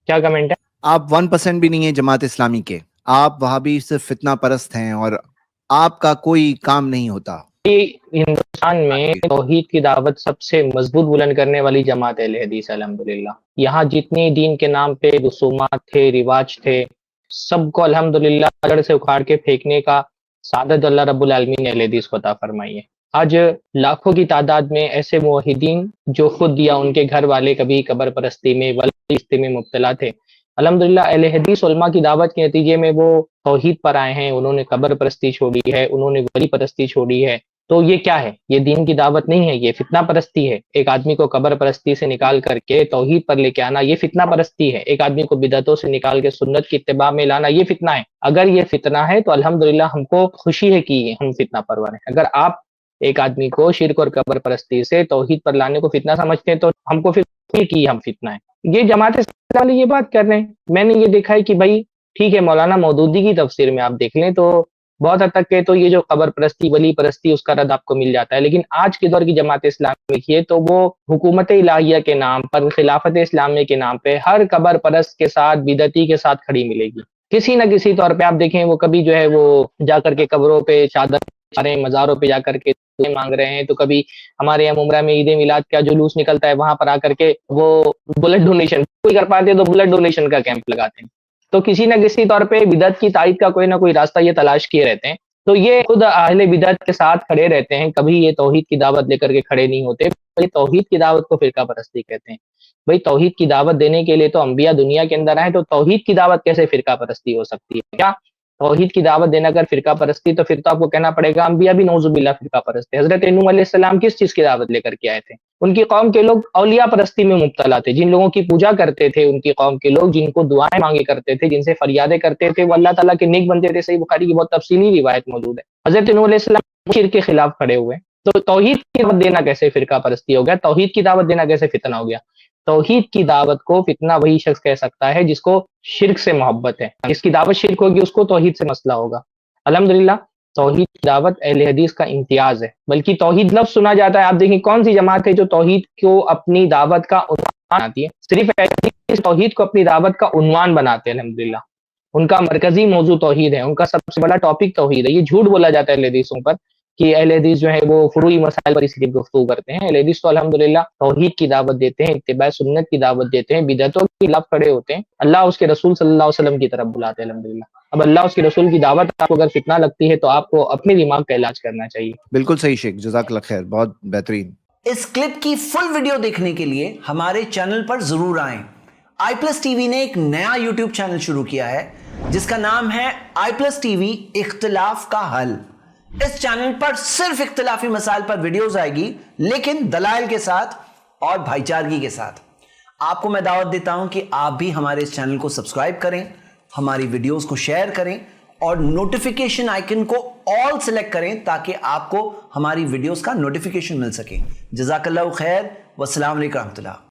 کیا کمنٹ ہے؟ آپ 1% بھی نہیں ہیں جماعت اسلامی کے، آپ وہاں بھی صرف فتنہ پرست ہیں اور آپ کا کوئی کام نہیں ہوتا. ہندوستان میں توحید کی دعوت سب سے مضبوط بلند کرنے والی جماعت اہل حدیث الحمدللہ. یہاں جتنی دین کے نام پہ رسومات تھے، رواج تھے، سب کو الحمدللہ جڑ سے اکھاڑ کے پھینکنے کا سعادت اللہ رب العالمین نے اہل حدیث کو عطا فرمائی ہے. آج لاکھوں کی تعداد میں ایسے موحدین جو خود یا ان کے گھر والے کبھی قبر پرستی میں ولی میں مبتلا تھے، الحمدللہ اہل حدیث علماء کی دعوت کے نتیجے میں وہ توحید پر آئے ہیں. انہوں نے قبر پرستی چھوڑی ہے، انہوں نے ولی پرستی چھوڑی ہے. تو یہ کیا ہے؟ یہ دین کی دعوت نہیں ہے، یہ فتنہ پرستی ہے. ایک آدمی کو قبر پرستی سے نکال کر کے توحید پر لے کے آنا یہ فتنہ پرستی ہے. ایک آدمی کو بدعتوں سے نکال کے سنت کی اتباع میں لانا یہ فتنہ ہے. اگر یہ فتنہ ہے تو الحمدللہ ہم کو خوشی ہے کہ ہم فتنہ پرور ہیں. اگر آپ ایک آدمی کو شرک اور قبر پرستی سے توحید پر لانے کو فتنہ سمجھتے ہیں تو ہم کو پھر کی ہم فتنہ ہے. یہ جماعت والے یہ بات کر رہے ہیں. میں نے یہ دیکھا ہے کہ بھائی ٹھیک ہے، مولانا مودودی کی تفسیر میں آپ دیکھ لیں تو بہت حد تک کہ تو یہ جو قبر پرستی ولی پرستی اس کا رد آپ کو مل جاتا ہے. لیکن آج کے دور کی جماعت اسلامی دیکھیے تو وہ حکومت الہیہ کے نام پر، خلافت اسلامیہ کے نام پہ ہر قبر پرست کے ساتھ، بدعتی کے ساتھ کھڑی ملے گی. کسی نہ کسی طور پہ آپ دیکھیں وہ کبھی جو ہے وہ جا کر کے قبروں پہ چادر چڑھا رہے ہیں، مزاروں پہ جا کر کے مانگ رہے ہیں، تو کبھی ہمارے یہاں عمرہ میں عید میلاد کا جلوس نکلتا ہے وہاں پر آ کر کے وہ بلڈ ڈونیشن کوئی کر پاتے تو بلڈ ڈونیشن کا کیمپ لگاتے ہیں. تو کسی نہ کسی طور پہ بدعت کی تائید کا کوئی نہ کوئی راستہ یہ تلاش کیے رہتے ہیں. تو یہ خود اہل بدعت کے ساتھ کھڑے رہتے ہیں، کبھی یہ توحید کی دعوت لے کر کے کھڑے نہیں ہوتے. یہ توحید کی دعوت کو فرقہ پرستی کہتے ہیں. بھائی توحید کی دعوت دینے کے لیے تو انبیاء دنیا کے اندر آئے، تو توحید کی دعوت کیسے فرقہ پرستی ہو سکتی ہے؟ کیا توحید کی دعوت دینا اگر فرقہ پرستی تو پھر تو آپ کو کہنا پڑے گا انبیاء بھی نعوذ باللہ فرقہ پرست ہے. حضرت نوح علیہ السلام کس چیز کی دعوت لے کر کے آئے تھے؟ ان کی قوم کے لوگ اولیاء پرستی میں مبتلا تھے. جن لوگوں کی پوجا کرتے تھے ان کی قوم کے لوگ، جن کو دعائیں مانگے کرتے تھے، جن سے فریادیں کرتے تھے، وہ اللہ تعالیٰ کے نیک بنتے تھے. صحیح بخاری کی بہت تفصیلی روایت موجود ہے. حضرت نوح علیہ السلام شرک کے خلاف کھڑے ہوئے. تو توحید کی دعوت دینا کیسے فرقہ پرستی ہو گیا؟ توحید کی دعوت دینا کیسے فتنہ ہو گیا؟ توحید کی دعوت کو فتنہ وہی شخص کہہ سکتا ہے جس کو شرک سے محبت ہے. جس کی دعوت شرک ہوگی اس کو توحید سے مسئلہ ہوگا. الحمدللہ توحید کی دعوت اہل حدیث کا امتیاز ہے. بلکہ توحید لفظ سنا جاتا ہے، آپ دیکھیں کون سی جماعت ہے جو توحید کو اپنی دعوت کا عنوان بناتی ہے؟ صرف اہل حدیث توحید کو اپنی دعوت کا عنوان بناتے ہیں. الحمدللہ ان کا مرکزی موضوع توحید ہے، ان کا سب سے بڑا ٹاپک توحید ہے. یہ جھوٹ بولا جاتا ہے اہل حدیثوں پر کہ اہل حدیث جو ہے وہ فروعی مسائل پر صرف گفتگو کرتے ہیں. اہل حدیث تو الحمدللہ توحید کی دعوت دیتے ہیں، اتباع سنت کی دعوت دیتے ہیں، بدعتوں کے خلاف کھڑے ہوتے ہیں، اللہ اس کے رسول صلی اللہ علیہ وسلم کی طرف بلاتے ہیں. الحمدللہ اب اللہ اس کے رسول کی دعوت آپ کو اگر فتنہ لگتی ہے تو آپ کو اپنے دماغ کا علاج کرنا چاہیے. بالکل صحیح شیخ، جزاک اللہ خیر، بہت بہترین. اس کلپ کی فل ویڈیو دیکھنے کے لیے ہمارے چینل پر ضرور آئیں. آئی پلس ٹی وی نے ایک نیا یوٹیوب چینل شروع کیا ہے جس کا نام ہے آئی پلس ٹی وی اختلاف کا حل. اس چینل پر صرف اختلافی مسائل پر ویڈیوز آئے گی، لیکن دلائل کے ساتھ اور بھائی چارگی کے ساتھ. آپ کو میں دعوت دیتا ہوں کہ آپ بھی ہمارے اس چینل کو سبسکرائب کریں، ہماری ویڈیوز کو شیئر کریں اور نوٹیفیکیشن آئیکن کو آل سلیکٹ کریں تاکہ آپ کو ہماری ویڈیوز کا نوٹیفیکیشن مل سکے. جزاک اللہ خیر، والسلام علیکم ورحمۃ اللہ.